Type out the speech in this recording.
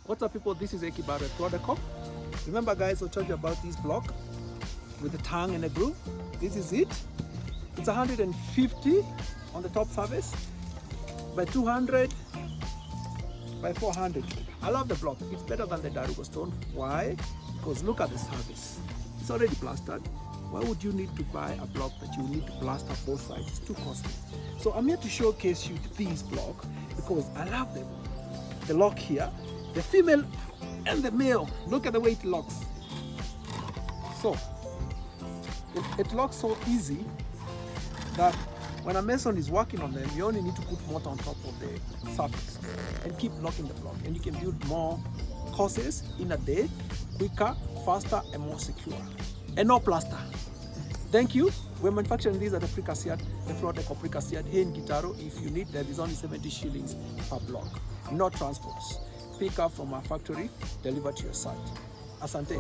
What's up, people? This is Ekibaru at Product. Remember, guys, I told you about this block with the tongue and a groove. This is it. It's 150 on the top surface by 200 by 400. I love the block. It's better than the Darugo stone. Why? Because look at the surface. It's already plastered. Why would you need to buy a block that you need to plaster both sides? It's too costly. So I'm here to showcase you this block because I love them. The lock here, the female and the male. Look at the way it locks. So it locks so easy that when a mason is working on them, you only need to put mortar on top of the surface and keep locking the block, and you can build more courses in a day, quicker, faster, and more secure. And no plaster. Thank you. We're manufacturing these at the Precast yard, the Florida Precast yard here in Gitaru. If you need, there is only 70 shillings per block. No transports. Pick up from our factory, deliver to your site. Asante.